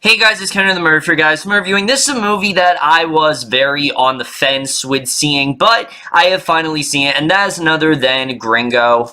Hey guys, it's Ken the Murphy guys. I'm reviewing this is a movie that I was very on the fence with seeing, but I have finally seen it, and that is none other than Gringo.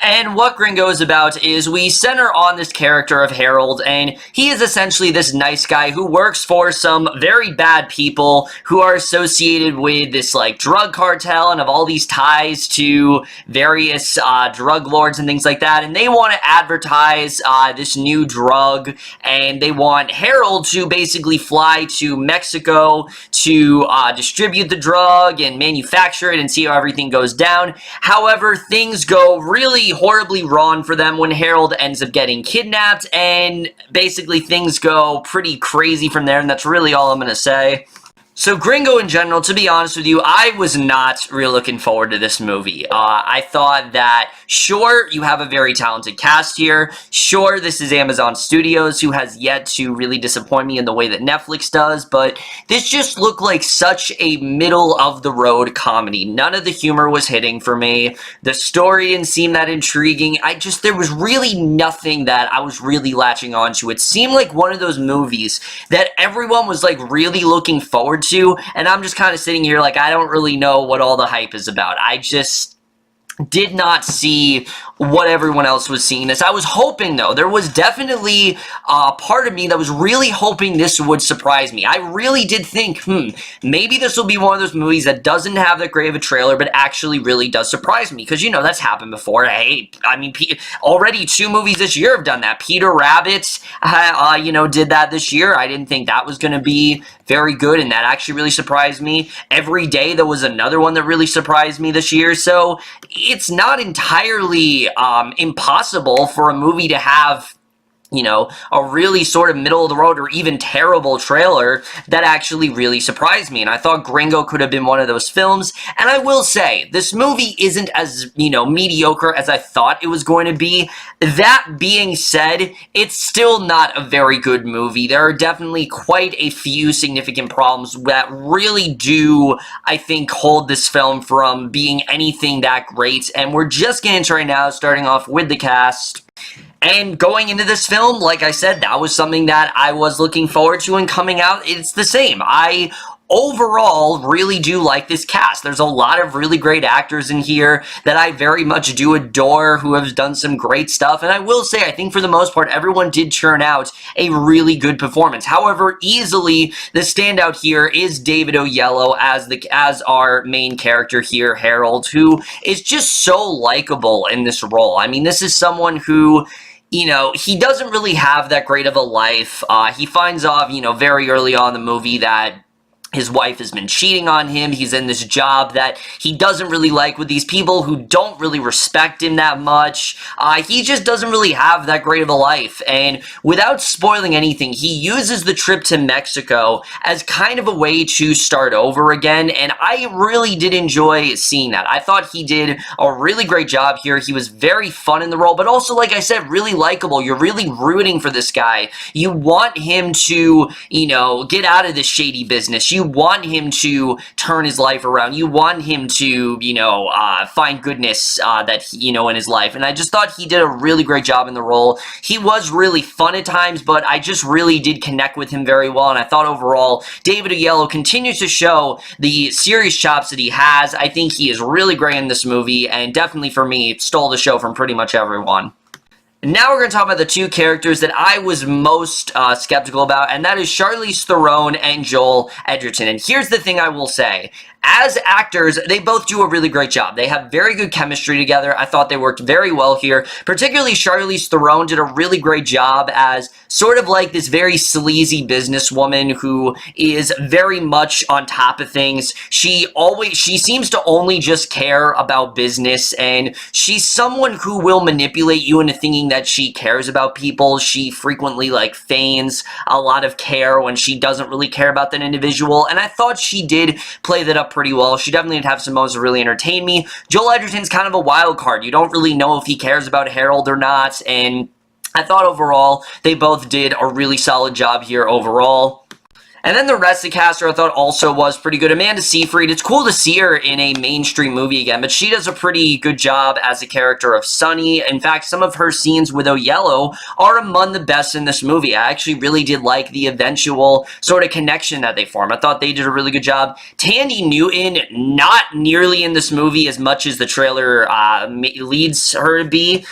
And what Gringo is about is we center on this character of Harold, and he is essentially this nice guy who works for some very bad people who are associated with this, drug cartel and have all these ties to various drug lords and things like that, and they want to advertise this new drug, and they want Harold to basically fly to Mexico to distribute the drug and manufacture it and see how everything goes down. However, things go really horribly wrong for them when Harold ends up getting kidnapped, and basically things go pretty crazy from there, and that's really all I'm going to say. So Gringo in general, to be honest with you, I was not really looking forward to this movie. I thought that, sure, you have a very talented cast here. Sure, this is Amazon Studios, who has yet to really disappoint me in the way that Netflix does, but this just looked like such a middle-of-the-road comedy. None of the humor was hitting for me. The story didn't seem that intriguing. There was really nothing that I was really latching onto. It seemed like one of those movies that everyone was, really looking forward to, and I'm just kind of sitting here like, I don't really know what all the hype is about. I just did not see what everyone else was seeing this. I was hoping, though, there was definitely a part of me that was really hoping this would surprise me. I really did think, maybe this will be one of those movies that doesn't have that great of a trailer, but actually really does surprise me, because, that's happened before. Hey, I mean, already 2 movies this year have done that. Peter Rabbit, did that this year. I didn't think that was going to be very good, and that actually really surprised me. Every Day, there was another one that really surprised me this year, so it's not entirely impossible for a movie to have a really sort of middle-of-the-road or even terrible trailer that actually really surprised me. And I thought Gringo could have been one of those films. And I will say, this movie isn't as, mediocre as I thought it was going to be. That being said, it's still not a very good movie. There are definitely quite a few significant problems that really do, I think, hold this film from being anything that great. And we're just getting into right now, starting off with the cast. And going into this film, like I said, that was something that I was looking forward to, and coming out, it's the same. I overall really do like this cast. There's a lot of really great actors in here that I very much do adore, who have done some great stuff, and I will say, I think for the most part, everyone did churn out a really good performance. However, easily, the standout here is David Oyelowo as our main character here, Harold, who is just so likable in this role. I mean, this is someone who, he doesn't really have that great of a life. He finds off, very early on in the movie that his wife has been cheating on him. He's in this job that he doesn't really like with these people who don't really respect him that much. He just doesn't really have that great of a life. And without spoiling anything, he uses the trip to Mexico as kind of a way to start over again. And I really did enjoy seeing that. I thought he did a really great job here. He was very fun in the role, but also, like I said, really likable. You're really rooting for this guy. You want him to, get out of this shady business. You want him to turn his life around. You want him to, find goodness in his life. And I just thought he did a really great job in the role. He was really fun at times, but I just really did connect with him very well. And I thought overall, David Oyelowo continues to show the serious chops that he has. I think he is really great in this movie, and definitely for me, stole the show from pretty much everyone. Now we're going to talk about the 2 characters that I was most skeptical about, and that is Charlize Theron and Joel Edgerton. And here's the thing I will say. As actors, they both do a really great job. They have very good chemistry together. I thought they worked very well here. Particularly Charlize Theron did a really great job as sort of like this very sleazy businesswoman who is very much on top of things. She seems to only just care about business, and she's someone who will manipulate you into thinking that she cares about people. She frequently feigns a lot of care when she doesn't really care about that individual, and I thought she did play that up pretty well. She definitely did have some moments that really entertain me. Joel Edgerton's kind of a wild card. You don't really know if he cares about Harold or not, and I thought overall they both did a really solid job here overall. And then the rest of the cast I thought also was pretty good. Amanda Seyfried, it's cool to see her in a mainstream movie again, but she does a pretty good job as a character of Sunny. In fact, some of her scenes with Oyelowo are among the best in this movie. I actually really did like the eventual sort of connection that they form. I thought they did a really good job. Thandie Newton, not nearly in this movie as much as the trailer leads her to be,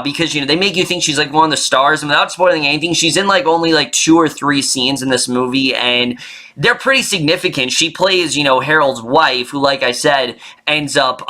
because, you know, they make you think she's like one of the stars, and without spoiling anything, she's in like only like 2 or 3 scenes in this movie, and they're pretty significant. She plays, you know, Harold's wife, who, like I said, ends up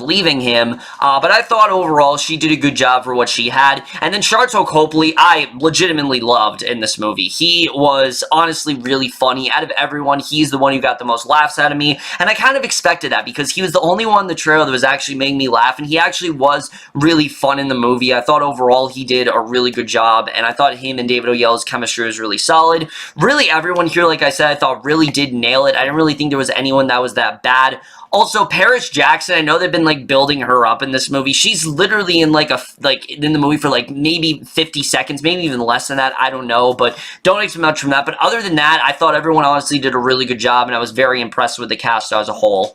leaving him, but I thought overall she did a good job for what she had. And then Sharlto Copley, I legitimately loved in this movie. He was honestly really funny. Out of everyone, he's the one who got the most laughs out of me, and I kind of expected that because he was the only one in the trailer that was actually making me laugh, and he actually was really fun in the movie. I thought overall he did a really good job, and I thought him and David Oyelowo's chemistry was really solid. Really, everyone here, like I said, I thought really did nail it. I didn't really think there was anyone that was that bad. Also, Paris Jackson, I know they've been, like, building her up in this movie. She's literally in, in the movie for, like, maybe 50 seconds, maybe even less than that. I don't know, but don't expect much from that. But other than that, I thought everyone honestly did a really good job, and I was very impressed with the cast as a whole.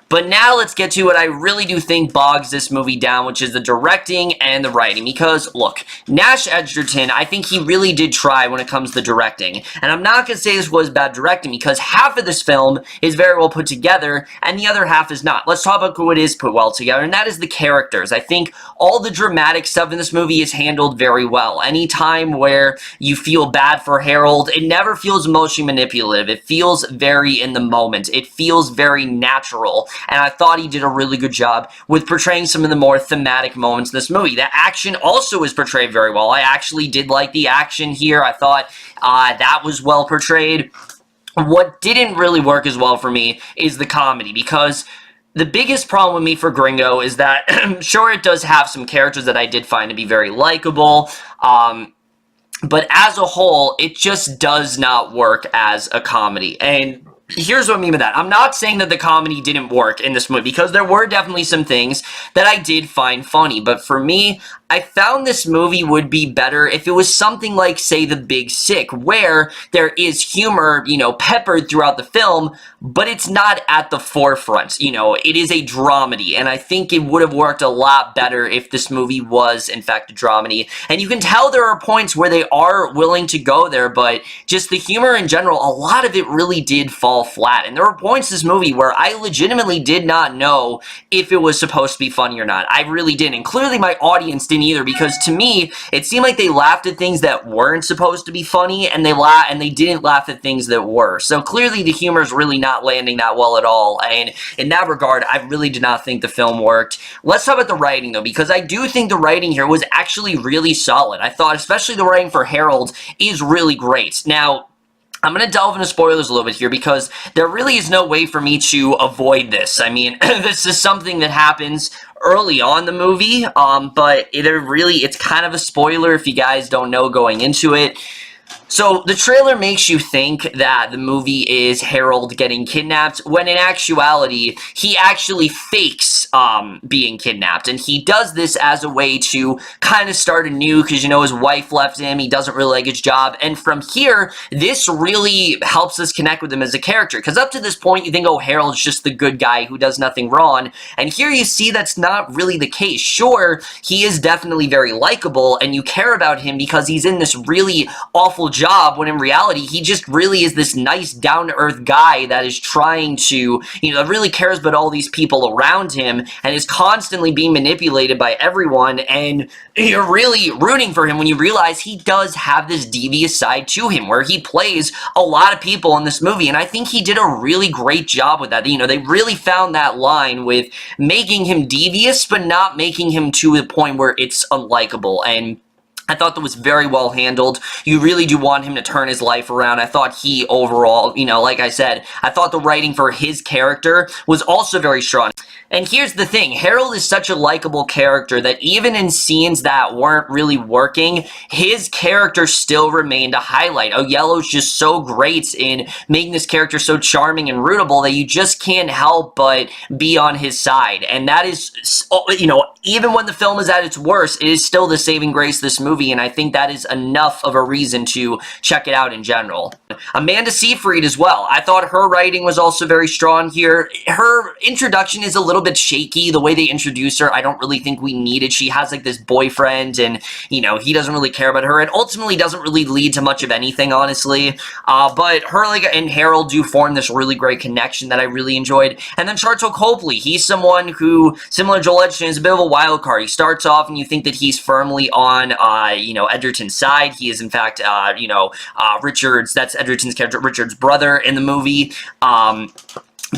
But now let's get to what I really do think bogs this movie down, which is the directing and the writing. Because, look, Nash Edgerton, I think he really did try when it comes to directing. And I'm not going to say this was bad directing, because half of this film is very well put together, and the other half is not. Let's talk about what is put well together, and that is the characters. I think all the dramatic stuff in this movie is handled very well. Any time where you feel bad for Harold, it never feels emotionally manipulative. It feels very in the moment. It feels very natural. And I thought he did a really good job with portraying some of the more thematic moments in this movie. The action also is portrayed very well. I actually did like the action here. I thought that was well portrayed. What didn't really work as well for me is the comedy, because the biggest problem with me for Gringo is that, sure, it does have some characters that I did find to be very likable, but as a whole, it just does not work as a comedy. And here's what I mean by that. I'm not saying that the comedy didn't work in this movie, because there were definitely some things that I did find funny. But for me, I found this movie would be better if it was something like, say, The Big Sick, where there is humor, you know, peppered throughout the film, but it's not at the forefront. You know, it is a dramedy, and I think it would have worked a lot better if this movie was, in fact, a dramedy. And you can tell there are points where they are willing to go there, but just the humor in general, a lot of it really did fall flat. And there were points in this movie where I legitimately did not know if it was supposed to be funny or not. I really didn't. And clearly my audience didn't either, because to me, it seemed like they laughed at things that weren't supposed to be funny, and they didn't laugh at things that were. So clearly the humor is really not landing that well at all, and in that regard, I really did not think the film worked. Let's talk about the writing, though, because I do think the writing here was actually really solid. I thought especially the writing for Harold is really great. Now, I'm going to delve into spoilers a little bit here, because there really is no way for me to avoid this. I mean, this is something that happens early on in the movie, but it's kind of a spoiler if you guys don't know going into it. So, the trailer makes you think that the movie is Harold getting kidnapped, when in actuality, he actually fakes being kidnapped. And he does this as a way to kind of start anew, because, you know, his wife left him, he doesn't really like his job. And from here, this really helps us connect with him as a character. Because up to this point, you think, oh, Harold's just the good guy who does nothing wrong. And here you see that's not really the case. Sure, he is definitely very likable, and you care about him because he's in this really awful job, when in reality, he just really is this nice, down-to-earth guy that is trying to, you know, that really cares about all these people around him, and is constantly being manipulated by everyone, and you're really rooting for him when you realize he does have this devious side to him, where he plays a lot of people in this movie, and I think he did a really great job with that. You know, they really found that line with making him devious, but not making him to the point where it's unlikable, and I thought that was very well handled. You really do want him to turn his life around. I thought he overall, you know, like I said, I thought the writing for his character was also very strong. And here's the thing, Harold is such a likable character that even in scenes that weren't really working, his character still remained a highlight. Oyelowo's just so great in making this character so charming and rootable that you just can't help but be on his side. And that is, you know, even when the film is at its worst, it is still the saving grace of this movie. movie, and I think that is enough of a reason to check it out in general. Amanda Seyfried as well. I thought her writing was also very strong here. Her introduction is a little bit shaky. The way they introduce her, I don't really think we needed. She has like this boyfriend, and you know, he doesn't really care about her. It ultimately doesn't really lead to much of anything, honestly. But her and Harold do form this really great connection that I really enjoyed. And then Sharlto Copley, he's someone who, similar to Joel Edgerton, is a bit of a wild card. He starts off and you think that he's firmly on, you know, Edgerton's side. He is, in fact, you know, Richard's, that's Edgerton's character, Richard's brother in the movie.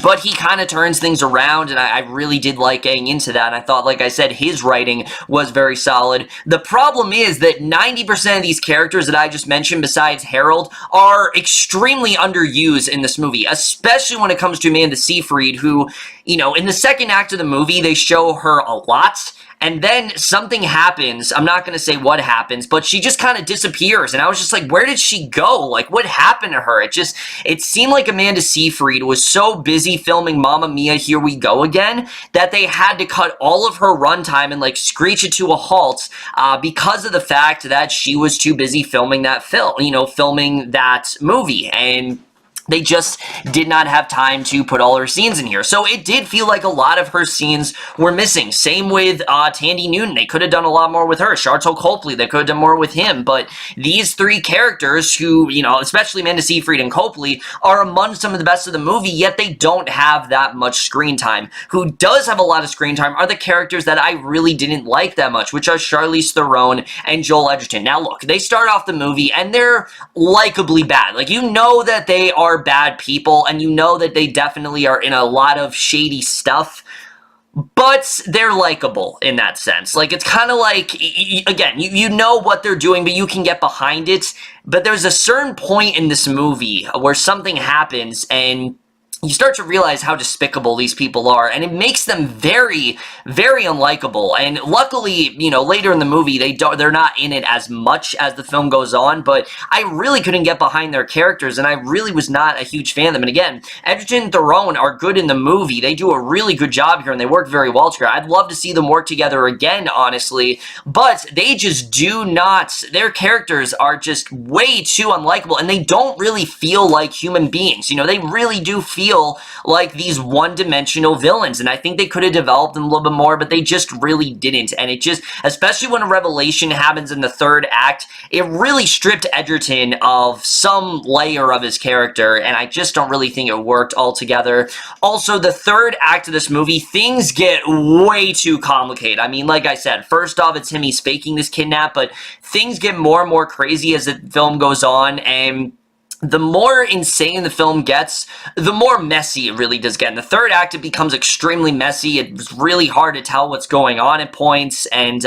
But he kind of turns things around, and I really did like getting into that. And I thought, like I said, his writing was very solid. The problem is that 90% of these characters that I just mentioned, besides Harold, are extremely underused in this movie, especially when it comes to Amanda Seyfried, who, you know, in the second act of the movie, they show her a lot. And then something happens. I'm not going to say what happens, but she just kind of disappears. And I was just like, where did she go? Like, what happened to her? It seemed like Amanda Seyfried was so busy filming Mamma Mia, Here We Go Again, that they had to cut all of her runtime and like screech it to a halt because of the fact that she was too busy filming that film, you know, filming that movie. And they just did not have time to put all her scenes in here. So it did feel like a lot of her scenes were missing. Same with Thandie Newton. They could have done a lot more with her. Sharlto Copley, they could have done more with him. But these three characters who, you know, especially Amanda Seyfried and Copley, are among some of the best of the movie, yet they don't have that much screen time. Who does have a lot of screen time are the characters that I really didn't like that much, which are Charlize Theron and Joel Edgerton. Now look, they start off the movie and they're likably bad. Like, you know that they are bad people, and you know that they definitely are in a lot of shady stuff, but they're likable in that sense. Like, it's kind of like, again, you know what they're doing, but you can get behind it. But there's a certain point in this movie where something happens, and you start to realize how despicable these people are, and it makes them very, very unlikable. And luckily, you know, later in the movie, they're not in it as much as the film goes on, but I really couldn't get behind their characters, and I really was not a huge fan of them. And again, Edgerton and Theron are good in the movie. They do a really good job here, and they work very well together. I'd love to see them work together again, honestly, but they just do not. Their characters are just way too unlikable, and they don't really feel like human beings. You know, they really do feel like these one-dimensional villains, and I think they could have developed them a little bit more, but they just really didn't. And it just, especially when a revelation happens in the third act, it really stripped Edgerton of some layer of his character, and I just don't really think it worked altogether. Also, the third act of this movie, things get way too complicated. I mean, like I said, first off, it's him, he's faking this kidnap, but things get more and more crazy as the film goes on, and the more insane the film gets, the more messy it really does get. In the third act, it becomes extremely messy. It's really hard to tell what's going on at points, and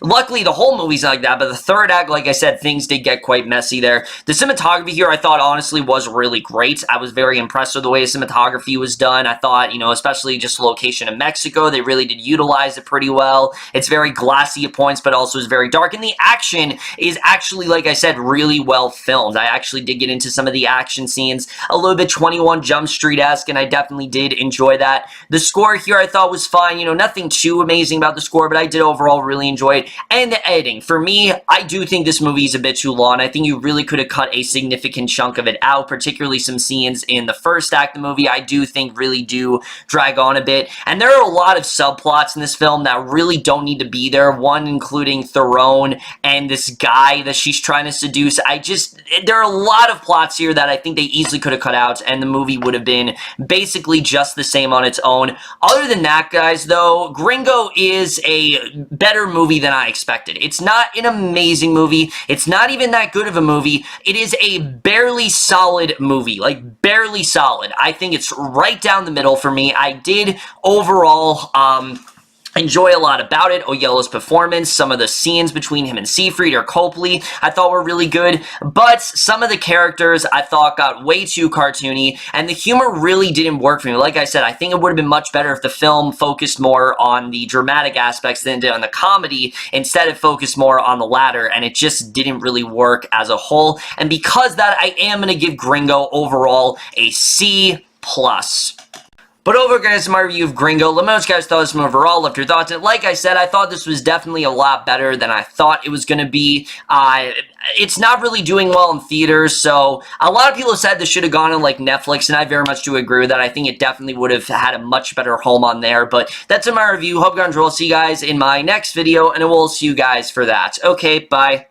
luckily the whole movie's like that, but the third act, like I said, things did get quite messy there. The cinematography here, I thought, honestly, was really great. I was very impressed with the way the cinematography was done. I thought, you know, especially just the location in Mexico, they really did utilize it pretty well. It's very glassy at points, but also is very dark, and the action is actually, like I said, really well filmed. I actually did get into some of the action scenes, a little bit 21 Jump Street-esque, and I definitely did enjoy that. The score here I thought was fine, you know, nothing too amazing about the score, but I did overall really enjoy it. And the editing, for me, I do think this movie is a bit too long. I think you really could have cut a significant chunk of it out, particularly some scenes in the first act of the movie, I do think really do drag on a bit. And there are a lot of subplots in this film that really don't need to be there, one including Theron and this guy that she's trying to seduce. There are a lot of plots here that I think they easily could have cut out, and the movie would have been basically just the same on its own. Other than that, guys, though, Gringo is a better movie than I expected. It's not an amazing movie. It's not even that good of a movie. It is a barely solid movie, like barely solid. I think it's right down the middle for me. I did overall enjoy a lot about it. Oyelowo's performance, some of the scenes between him and Seyfried or Copley, I thought were really good, but some of the characters I thought got way too cartoony, and the humor really didn't work for me. Like I said, I think it would have been much better if the film focused more on the dramatic aspects than it did on the comedy. Instead, it focused more on the latter, and it just didn't really work as a whole. And because of that, I am going to give Gringo overall a C+. But over, guys, my review of Gringo. Let me know what you guys thought of this movie overall. Left your thoughts. And like I said, I thought this was definitely a lot better than I thought it was going to be. It's not really doing well in theaters, so a lot of people said this should have gone on like Netflix, and I very much do agree with that. I think it definitely would have had a much better home on there, but that's in my review. Hope you guys will see you guys in my next video, and I will see you guys for that. Okay, bye.